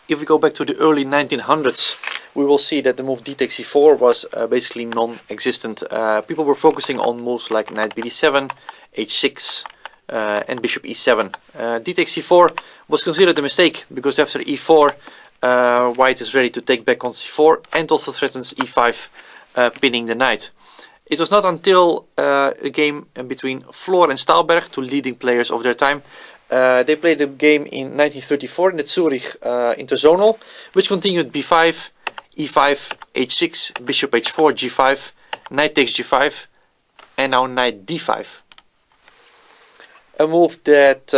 if we go back to the early 1900s, we will see that the move d takes c4 was basically non-existent. People were focusing on moves like knight bd7, h6, and bishop e7. D takes c4 was considered a mistake because after e4, white is ready to take back on c4 and also threatens e5, pinning the knight. It was not until a game between Floor and Staalberg, two leading players of their time. They played the game in 1934 in the Zurich Interzonal, which continued b5, e5, h6, bishop h4, g5, knight takes g5, and now knight d5. A move that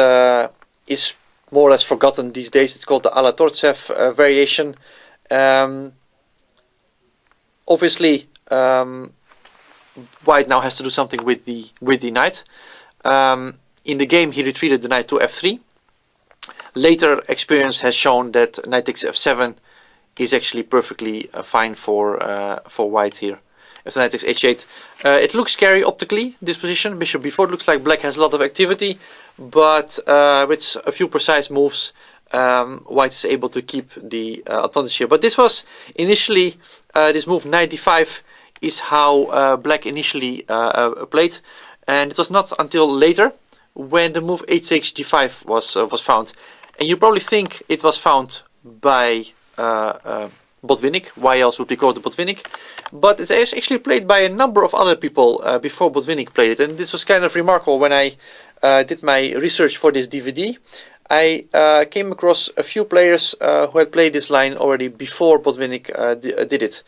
is more or less forgotten these days. It's called the Alatortsev variation. Obviously, white now has to do something with the knight. In the game, he retreated the knight to f3. Later experience has shown that knight takes f7 is actually perfectly fine for white here. If the knight takes h8, it looks scary optically, this position. Bishop b4 looks like black has a lot of activity, but with a few precise moves, white is able to keep the advantage here. But this was initially, this move knight d5 is how black initially played, and it was not until later when the move h takes g5 was found. And you probably think it was found by Botvinnik. Why else would we call it Botvinnik? But it's actually played by a number of other people before Botvinnik played it. And this was kind of remarkable. When I did my research for this DVD, I came across a few players who had played this line already before Botvinnik did it.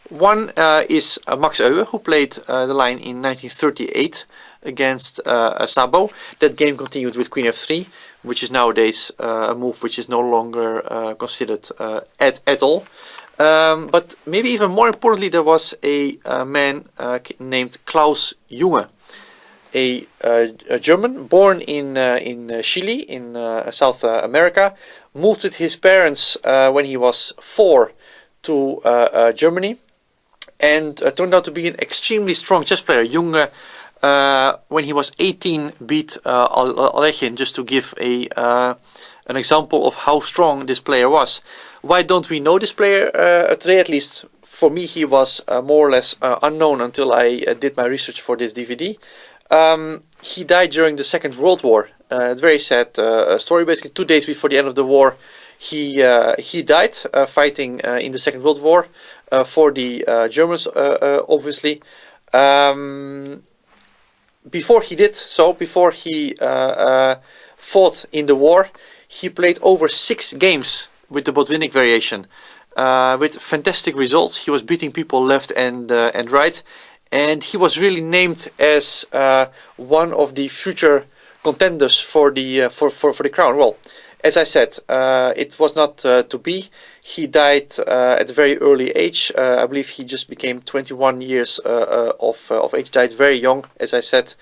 One is Max Euwe, who played the line in 1938 against Sabo. That game continued with queen f3, which is nowadays a move which is no longer considered at all. But maybe even more importantly, there was a man named Klaus Junge, a German born in Chile in South America, moved with his parents when he was 4 to Germany, and turned out to be an extremely strong chess player. Junge, when he was 18, beat Alekhine, just to give an example of how strong this player was. Why don't we know this player today? At least for me, he was more or less unknown until I did my research for this DVD. He died during the Second World War. It's a very sad story. Basically, 2 days before the end of the war, he died fighting in the Second World War for the Germans, obviously. Before he did so, before he fought in the war, he played over 6 games with the Botvinnik variation, with fantastic results. He was beating people left and right, and he was really named as one of the future contenders for the crown. Well, as I said, it was not to be. He died at a very early age. I believe he just became 21 years of age. Died very young, as I said.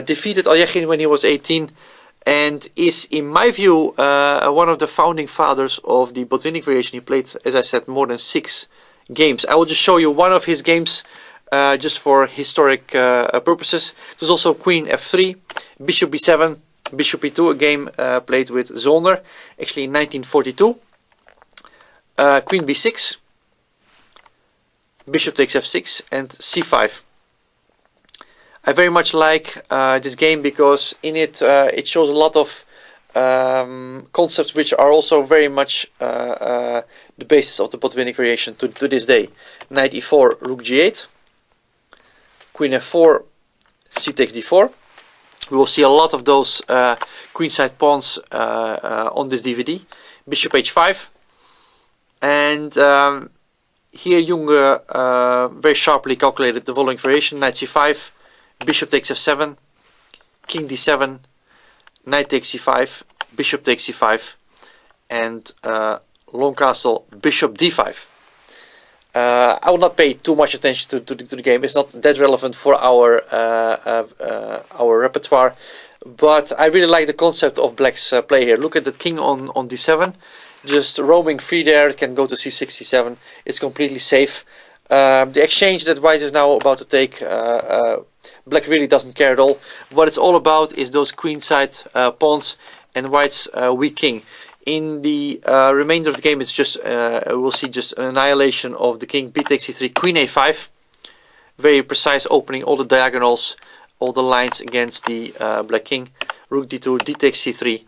Defeated Alekhine when he was 18, and is, in my view, one of the founding fathers of the Botvinnik variation. He played, as I said, more than 6 games. I will just show you one of his games, just for historic purposes. There's also Queen f3, Bishop b7, Bishop e2, a game played with Zollner, actually in 1942. Queen b6, Bishop takes f6, and c5. I very much like this game because in it it shows a lot of concepts which are also very much the basis of the Botvinnik variation to this day. Knight e4, rook g8, Queen f4, c takes d4. We will see a lot of those queenside pawns on this DVD. Bishop h5, and here Junge very sharply calculated the following variation: Knight c5, Bishop takes f7, King d7, Knight takes c5, Bishop takes c5, and long castle, Bishop d5. I will not pay too much attention to the game. It's not that relevant for our repertoire, but I really like the concept of black's play here. Look at that king on d7, just roaming free there. It can go to c6, c7. It's completely safe. The exchange that white is now about to take, black really doesn't care at all. What it's all about is those queenside pawns and white's weak king. In the remainder of the game, it's just we'll see just an annihilation of the king. B takes c3, queen a5. Very precise opening, all the diagonals, all the lines against the black king. Rook d2, d takes c3,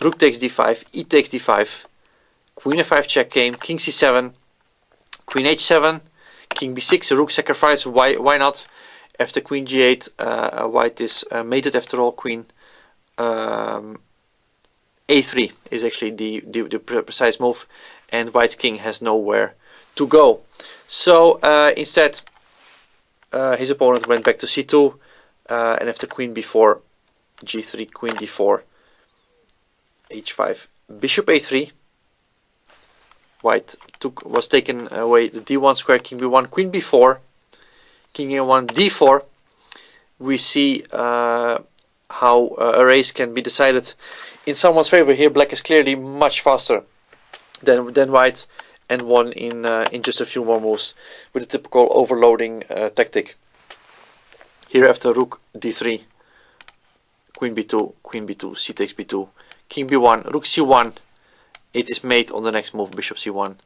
rook takes d5, e takes d5, queen f5 check game, king c7, queen h7, king b6, rook sacrifice. Why not? After queen g8, white is mated after all. Queen a3 is actually the precise move, and white's king has nowhere to go. So instead, his opponent went back to c2, and after queen b4, g3, queen d4, h5, bishop a3. White was taken away the d1 square, king b1, queen b4, king a1, d4. We see how a race can be decided in someone's favor here. Black is clearly much faster than white, and won in just a few more moves with a typical overloading tactic. Here after rook d3, queen b2, c takes b2, king b1, rook c1. It is mate on the next move, bishop c1,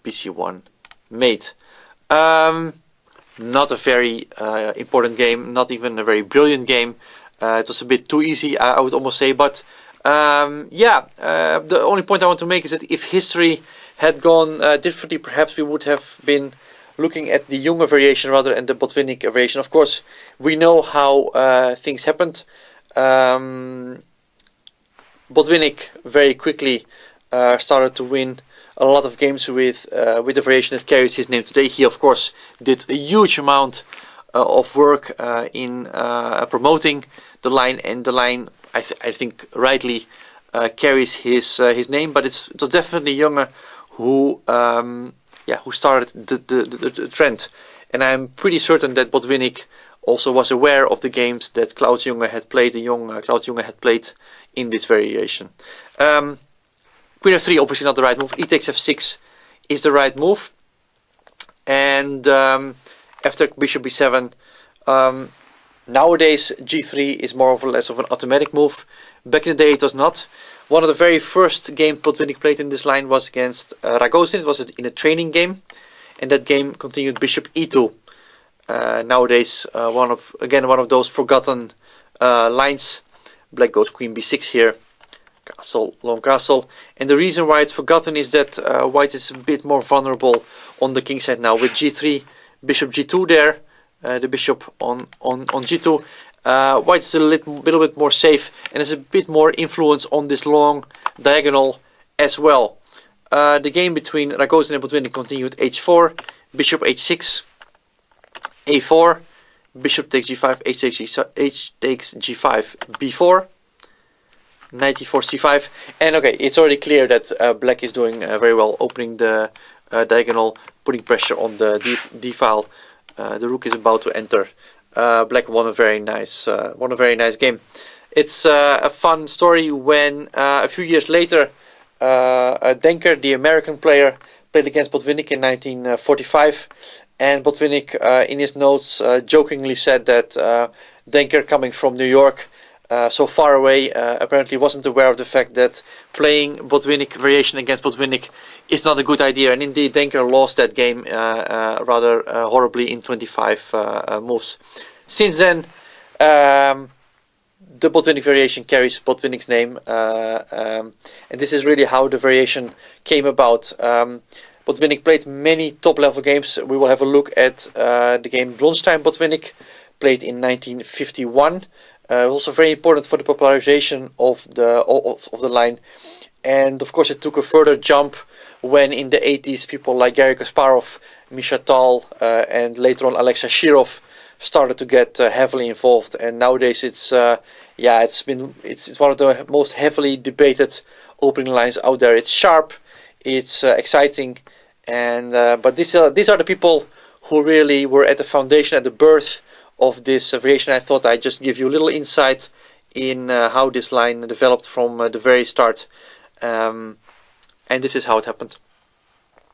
bc1, mate. Not a very important game, not even a very brilliant game. It was a bit too easy, I would almost say. But the only point I want to make is that if history had gone differently, perhaps we would have been looking at the younger variation rather than the Botvinnik variation. Of course, we know how things happened. Botvinnik very quickly started to win a lot of games with the variation that carries his name today. He of course did a huge amount of work in promoting the line, and the line I think rightly carries his name. But it was definitely Junge who started the trend, and I'm pretty certain that Botvinnik also was aware of the games that Klaus Junge had played, the young Klaus Junge had played in this variation. Queen f3, obviously not the right move. E takes f6 is the right move. And after bishop b7, nowadays g3 is more or less of an automatic move. Back in the day it was not. One of the very first games Botvinnik played in this line was against Ragozin. It was in a training game, and that game continued bishop e2. Nowadays one of those forgotten lines. Black goes queen b6 here. Castle, long castle, and the reason why it's forgotten is that white is a bit more vulnerable on the king side now with g3, bishop g2 there, the bishop on g2. White is a little bit more safe and has a bit more influence on this long diagonal as well. The game between Ragozin and Botvinnik continued h4, bishop h6, a4, bishop takes g5, h takes g5, b4. Knight e4, c5, and okay, it's already clear that black is doing very well, opening the diagonal, putting pressure on the d file. The rook is about to enter. Black won a very nice game. It's a fun story when a few years later, Denker, the American player, played against Botvinnik in 1945, and Botvinnik in his notes jokingly said that Denker, coming from New York, so far away, apparently wasn't aware of the fact that playing Botvinnik variation against Botvinnik is not a good idea. And indeed, Denker lost that game rather horribly in 25 moves. Since then, the Botvinnik variation carries Botvinnik's name, and this is really how the variation came about. Botvinnik played many top-level games. We will have a look at the game Bronstein Botvinnik, played in 1951. Also very important for the popularization of the line, and of course it took a further jump when in the 80s people like Garry Kasparov, Misha Tal, and later on Alexei Shirov started to get heavily involved. And nowadays it's one of the most heavily debated opening lines out there. It's sharp, it's exciting, and but these are the people who really were at the foundation, at the birth of this variation. I thought I'd just give you a little insight in how this line developed from the very start, and this is how it happened.